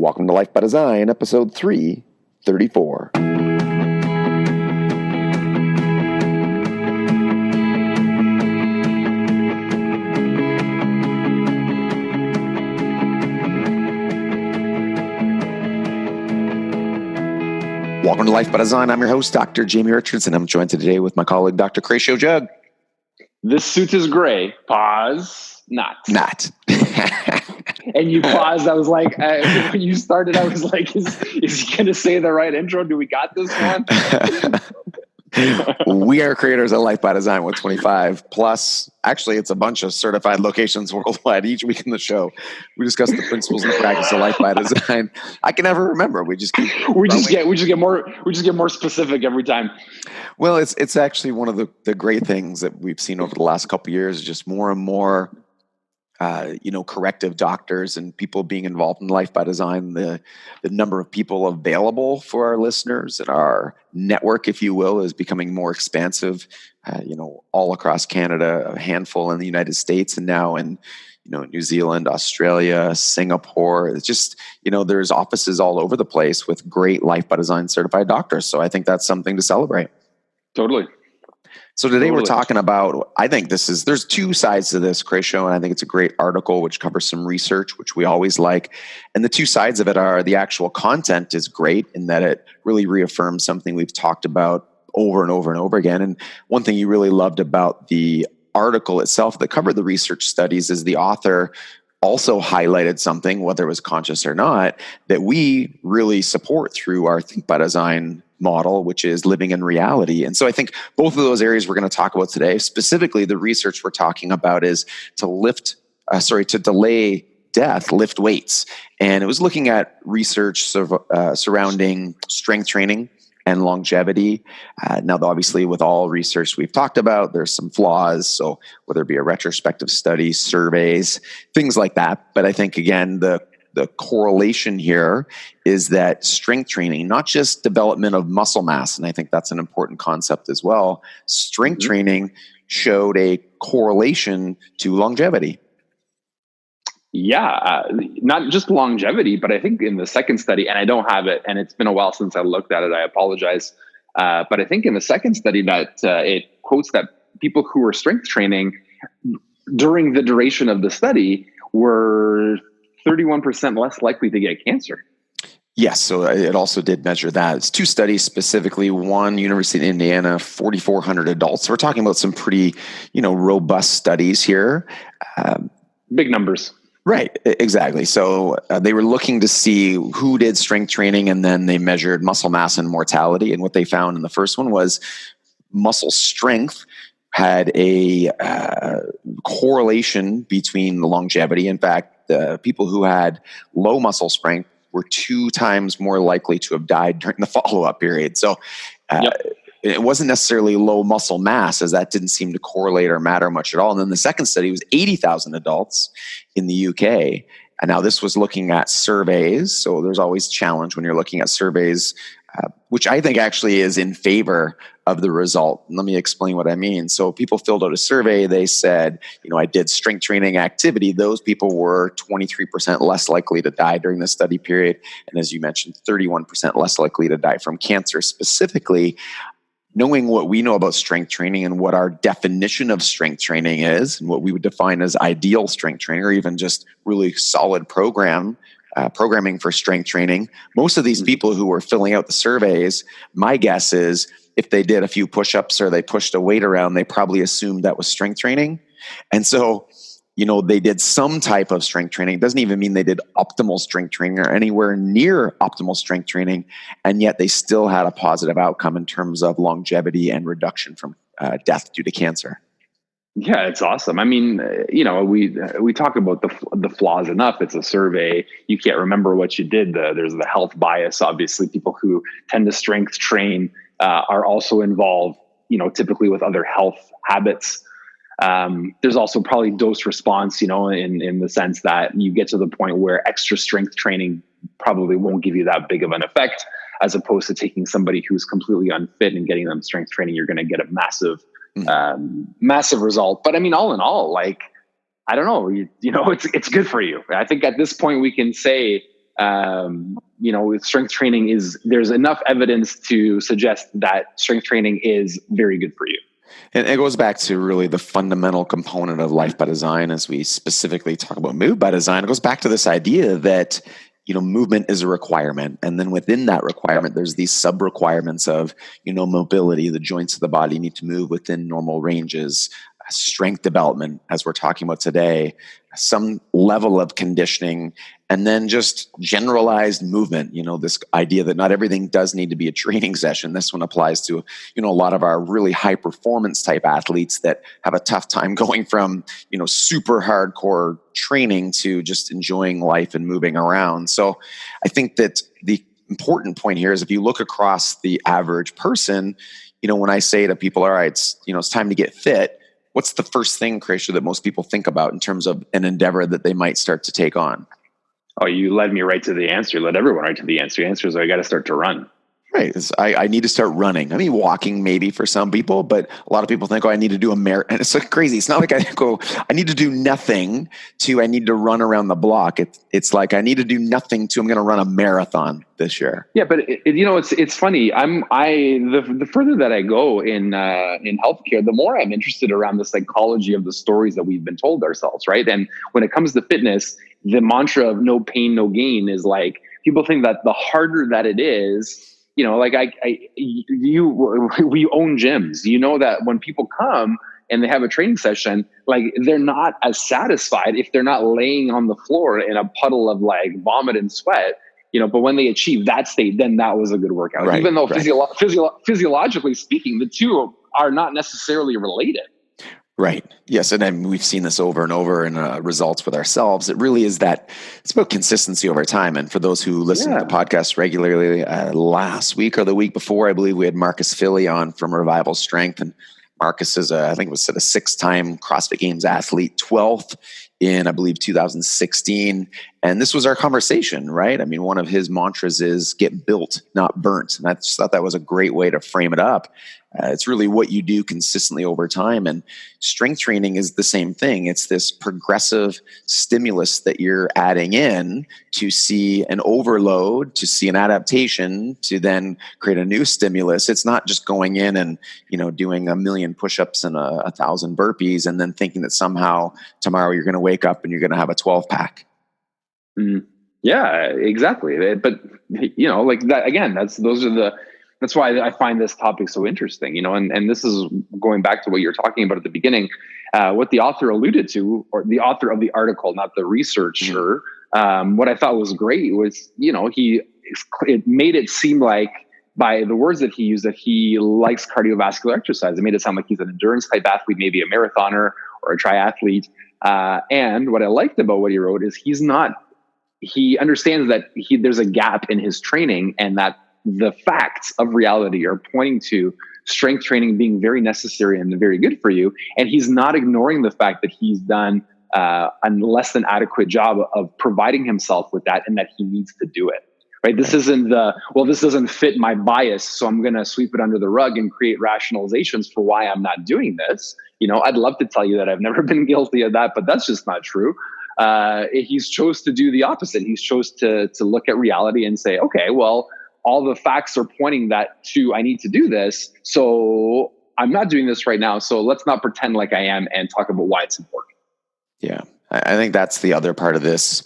Welcome to Life by Design, episode 334. Welcome to Life by Design. I'm your host, Dr. Jamie Richardson. I'm joined today with my colleague, Dr. Cratio Jug. This suit is gray. Pause. Not. And you paused. I was like, when you started, I was like, is he going to say the right intro? Do we got this one? We are creators of Life by Design with 25 plus. Actually, it's a bunch of certified locations worldwide. Each week in the show, we discuss the principles and practice of Life by Design. I can never remember. We just get more specific every time. Well, it's actually one of the great things that we've seen over the last couple of years. Just more and more, corrective doctors and people being involved in Life by Design. The number of people available for our listeners and our network, if you will, is becoming more expansive. All across Canada, a handful in the United States, and now in New Zealand, Australia, Singapore. It's just, there's offices all over the place with great Life by Design certified doctors. So I think that's something to celebrate. Totally. So today we're talking about, I think there's two sides to this, Cratio, and I think it's a great article which covers some research, which we always like. And the two sides of it are the actual content is great in that it really reaffirms something we've talked about over and over and over again. And one thing you really loved about the article itself that covered the research studies is the author also highlighted something, whether it was conscious or not, that we really support through our Think by Design model, which is living in reality. And so I think both of those areas we're going to talk about today. Specifically, the research we're talking about is to delay death, lift weights. And it was looking at research surrounding strength training and longevity. Now, obviously, with all research we've talked about, there's some flaws. So whether it be a retrospective study, surveys, things like that. But I think, again, the correlation here is that strength training, not just development of muscle mass, and I think that's an important concept as well, strength training showed a correlation to longevity. Yeah, not just longevity, but I think in the second study, and I don't have it, and it's been a while since I looked at it, I apologize. But I think in the second study that it quotes that people who were strength training during the duration of the study were 31% less likely to get cancer. Yes, so it also did measure that. It's two studies specifically. One, University of Indiana, 4,400 adults. So we're talking about some pretty, robust studies here. Big numbers. Right, exactly. So they were looking to see who did strength training, and then they measured muscle mass and mortality. And what they found in the first one was muscle strength had a correlation between the longevity. In fact, the people who had low muscle strength were 2 times more likely to have died during the follow-up period. So it wasn't necessarily low muscle mass, as that didn't seem to correlate or matter much at all. And then the second study was 80,000 adults in the UK. And now this was looking at surveys. So there's always challenge when you're looking at surveys, which I think actually is in favor of the result. And let me explain what I mean. So people filled out a survey. They said, I did strength training activity. Those people were 23% less likely to die during the study period. And as you mentioned, 31% less likely to die from cancer. Specifically, knowing what we know about strength training and what our definition of strength training is, and what we would define as ideal strength training, or even just really solid programming for strength training. Most of these people who were filling out the surveys, my guess is if they did a few push-ups or they pushed a weight around, they probably assumed that was strength training. And so, they did some type of strength training. It doesn't even mean they did optimal strength training or anywhere near optimal strength training. And yet they still had a positive outcome in terms of longevity and reduction from death due to cancer. Yeah, it's awesome. I mean, we talk about the flaws enough. It's a survey. You can't remember what you did. There's the health bias. Obviously, people who tend to strength train are also involved, typically with other health habits. There's also probably dose response, in the sense that you get to the point where extra strength training probably won't give you that big of an effect, as opposed to taking somebody who's completely unfit and getting them strength training. You're going to get a massive result. But I mean, all in all, I don't know, it's good for you. I think at this point we can say strength training there's enough evidence to suggest that strength training is very good for you. And it goes back to really the fundamental component of life by design, as we specifically talk about move by design. It goes back to this idea that, movement is a requirement. And then within that requirement, there's these sub requirements of, mobility. The joints of the body need to move within normal ranges, strength development, as we're talking about today, some level of conditioning, and then just generalized movement. This idea that not everything does need to be a training session. This one applies to, a lot of our really high performance type athletes that have a tough time going from, super hardcore training to just enjoying life and moving around. So I think that the important point here is if you look across the average person, when I say to people, all right, it's time to get fit, what's the first thing, Krisha, that most people think about in terms of an endeavor that they might start to take on? Oh, you led me right to the answer. You led everyone right to the answer. The answer is I got to start to run. Right. I need to start running. I mean, walking maybe for some people, but a lot of people think, I need to do a marathon. And it's so crazy. It's not like I need to do nothing to, I need to run around the block. It's like I need to do nothing to, I'm going to run a marathon this year. Yeah, but it's funny. The further that I go in healthcare, the more I'm interested around the psychology of the stories that we've been told ourselves, right? And when it comes to fitness, the mantra of no pain, no gain is like, people think that the harder that it is, we own gyms, that when people come and they have a training session, like they're not as satisfied if they're not laying on the floor in a puddle of like vomit and sweat, but when they achieve that state, then that was a good workout. Right, even though physiologically speaking, the two are not necessarily related. Right. Yes. And then we've seen this over and over in results with ourselves. It really is that it's about consistency over time. And for those who listen to the podcast regularly, last week or the week before, I believe we had Marcus Philly on from Revival Strength. And Marcus is I think it was a 6-time CrossFit Games athlete, 12th in, I believe, 2016. And this was our conversation, right? I mean, one of his mantras is get built, not burnt. And I just thought that was a great way to frame it up. It's really what you do consistently over time. And strength training is the same thing. It's this progressive stimulus that you're adding in to see an overload, to see an adaptation, to then create a new stimulus. It's not just going in and, doing 1,000,000 push-ups and 1,000 burpees and then thinking that somehow tomorrow you're going to wake up and you're going to have a 12-pack. Mm-hmm. Yeah, exactly. But, like that, again, that's why I find this topic so interesting, and this is going back to what you're talking about at the beginning, what the author alluded to, or the author of the article, not the researcher. What I thought was great was, it made it seem like by the words that he used that he likes cardiovascular exercise. It made it sound like he's an endurance type athlete, maybe a marathoner or a triathlete. And what I liked about what he wrote is he understands that there's a gap in his training and that the facts of reality are pointing to strength training being very necessary and very good for you. And he's not ignoring the fact that he's done a less than adequate job of providing himself with that and that he needs to do it. Right? This isn't this doesn't fit my bias, so I'm going to sweep it under the rug and create rationalizations for why I'm not doing this. I'd love to tell you that I've never been guilty of that, but that's just not true. He's chose to do the opposite. He's chose to look at reality and say, okay, well, all the facts are pointing I need to do this. So I'm not doing this right now. So let's not pretend like I am and talk about why it's important. Yeah. I think that's the other part of this,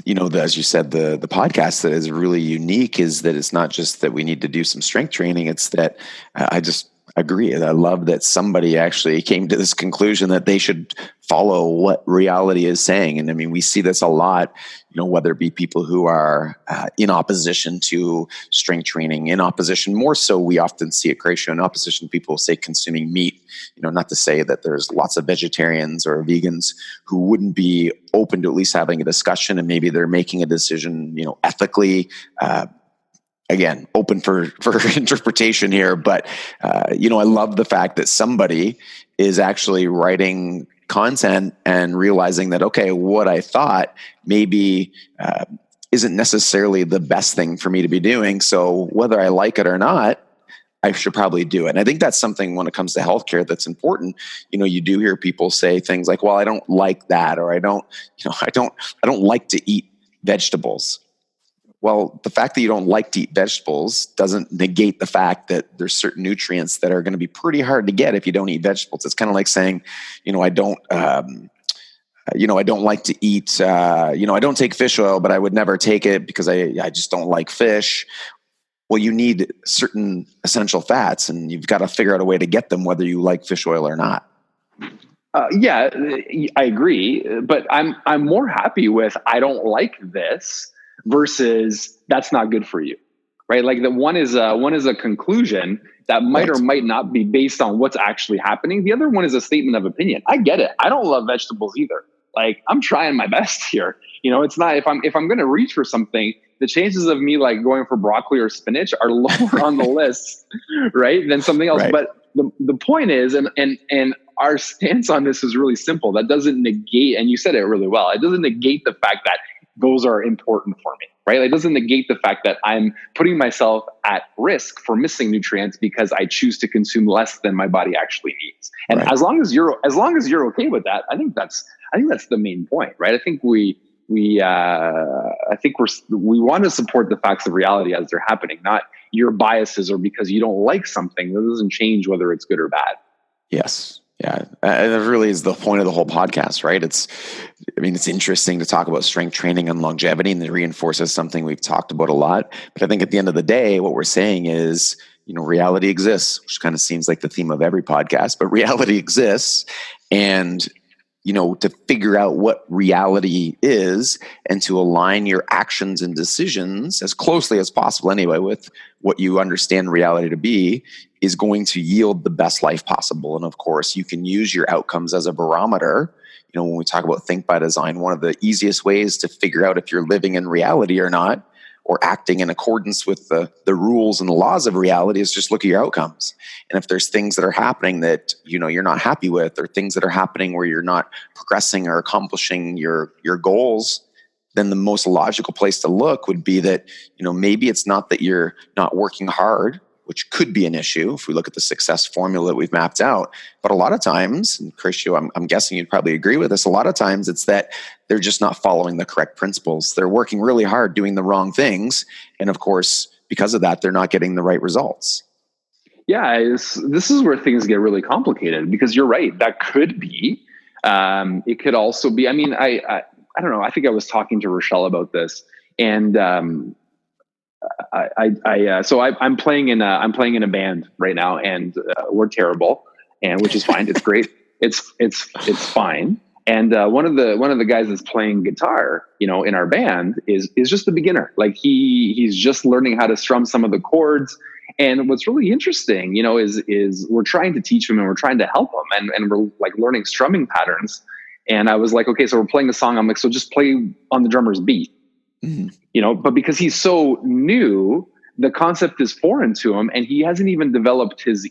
as you said, the podcast that is really unique is that it's not just that we need to do some strength training. It's that I just agree. I love that somebody actually came to this conclusion that they should follow what reality is saying. And I mean, we see this a lot, whether it be people who are in opposition to strength training, in opposition, more so we often see it, Krisha, in opposition, people say consuming meat, not to say that there's lots of vegetarians or vegans who wouldn't be open to at least having a discussion and maybe they're making a decision, ethically, again, open for interpretation here, but I love the fact that somebody is actually writing content and realizing that, okay, what I thought maybe isn't necessarily the best thing for me to be doing. So whether I like it or not, I should probably do it. And I think that's something when it comes to healthcare that's important. You do hear people say things like, well, I don't like that, or I don't like to eat vegetables. Well, the fact that you don't like to eat vegetables doesn't negate the fact that there's certain nutrients that are going to be pretty hard to get if you don't eat vegetables. It's kind of like saying, I don't like to eat, I don't take fish oil, but I would never take it because I just don't like fish. Well, you need certain essential fats, and you've got to figure out a way to get them, whether you like fish oil or not. Yeah, I agree, but I'm more happy with I don't like this versus that's not good for you, right? Like the one is a conclusion that might or might not be based on what's actually happening. The other one is a statement of opinion. I get it. I don't love vegetables either. Like I'm trying my best here. It's not if I'm going to reach for something, the chances of me like going for broccoli or spinach are lower on the list, right, than something else. Right. But the point is, and our stance on this is really simple. That doesn't negate, and you said it really well, it doesn't negate the fact that those are important for me, right? It doesn't negate the fact that I'm putting myself at risk for missing nutrients because I choose to consume less than my body actually needs. And right. as long as you're okay with that, I think that's the main point, right? I think we want to support the facts of reality as they're happening, not your biases or because you don't like something. That doesn't change whether it's good or bad. Yes. Yeah. That really is the point of the whole podcast, right? It's interesting to talk about strength training and longevity, and it reinforces something we've talked about a lot. But I think at the end of the day, what we're saying is, reality exists, which kind of seems like the theme of every podcast, but reality exists. And to figure out what reality is and to align your actions and decisions as closely as possible anyway with what you understand reality to be is going to yield the best life possible. And of course, you can use your outcomes as a barometer. When we talk about Think by Design, one of the easiest ways to figure out if you're living in reality or not, or acting in accordance with the rules and the laws of reality, is just look at your outcomes. And if there's things that are happening that you're not happy with, or things that are happening where you're not progressing or accomplishing your goals, then the most logical place to look would be that maybe it's not that you're not working hard, which could be an issue if we look at the success formula that we've mapped out. But a lot of times, and Christian, I'm guessing you'd probably agree with this, a lot of times it's that they're just not following the correct principles. They're working really hard doing the wrong things. And of course, because of that, they're not getting the right results. Yeah, this is where things get really complicated, because you're right. That could be. It could also be. I don't know. I think I was talking to Rochelle about this, and so I'm playing in a band right now, and we're terrible, and which is fine. It's great. It's fine. And one of the guys that's playing guitar, in our band is just a beginner. Like he's just learning how to strum some of the chords. And what's really interesting, is we're trying to teach him and we're trying to help him, and we're like learning strumming patterns. And I was like, okay, so we're playing the song. I'm like, so just play on the drummer's beat. Mm-hmm. But because he's so new, the concept is foreign to him, and he hasn't even developed his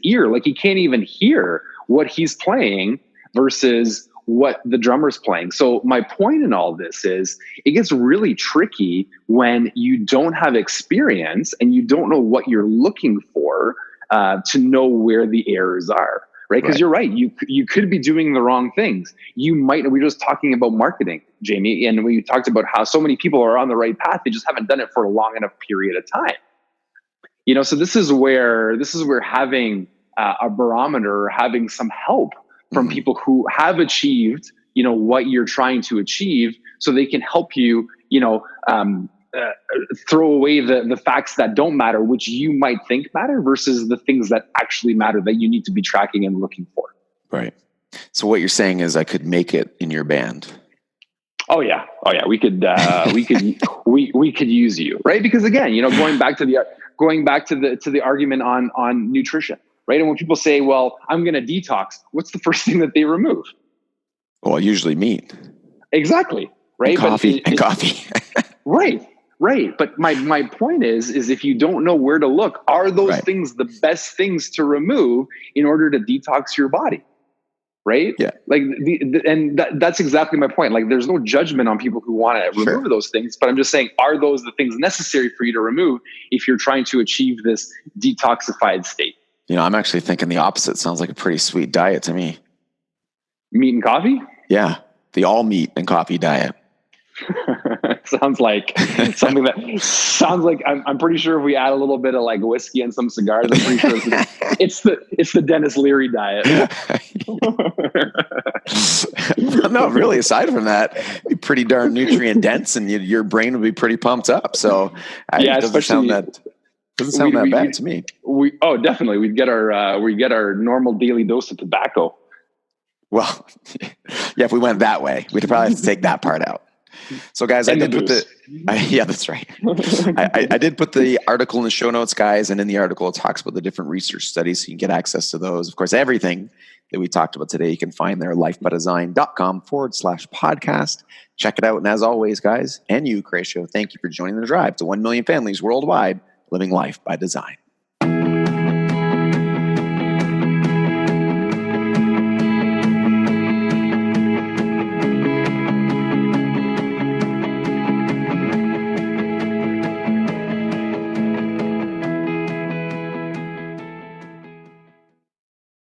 ear. Like he can't even hear what he's playing versus what the drummer's playing. So my point in all this is it gets really tricky when you don't have experience and you don't know what you're looking for to know where the errors are. Right? Because you're right. You could be doing the wrong things. We were just talking about marketing, Jamie, and we talked about how so many people are on the right path. They just haven't done it for a long enough period of time. So this is where having a barometer, having some help from people who have achieved, what you're trying to achieve, so they can help you, throw away the facts that don't matter, which you might think matter, versus the things that actually matter that you need to be tracking and looking for. Right. So what you're saying is I could make it in your band. Oh yeah. We could use you, right? Because again, going back to the argument on nutrition, right? And when people say, well, I'm going to detox, what's the first thing that they remove? Well, usually meat. Exactly. Right. And coffee. Right. But my point is if you don't know where to look, are those things the best things to remove in order to detox your body? Right. Yeah. Like that's exactly my point. Like there's no judgment on people who want to remove those things, but I'm just saying, are those the things necessary for you to remove if you're trying to achieve this detoxified state? I'm actually thinking the opposite. Sounds like a pretty sweet diet to me. Meat and coffee? Yeah. The all meat and coffee diet. Sounds like something that sounds like I'm pretty sure if we add a little bit of like whiskey and some cigars, I'm pretty sure it's the Dennis Leary diet. No, really, aside from that, it'd be pretty darn nutrient dense and your brain would be pretty pumped up. So yeah, it doesn't sound that bad to me. Definitely. We'd get our normal daily dose of tobacco. Well, yeah, if we went that way, we'd probably have to take that part out. So, guys, I did put yeah, that's right. I did put the article in the show notes, guys, and in the article it talks about the different research studies, so you can get access to those. Of course, everything that we talked about today, you can find there, lifebydesign.com/podcast. Check it out. And as always, guys, and you, Horatio, thank you for joining the drive to 1 million families worldwide living life by design.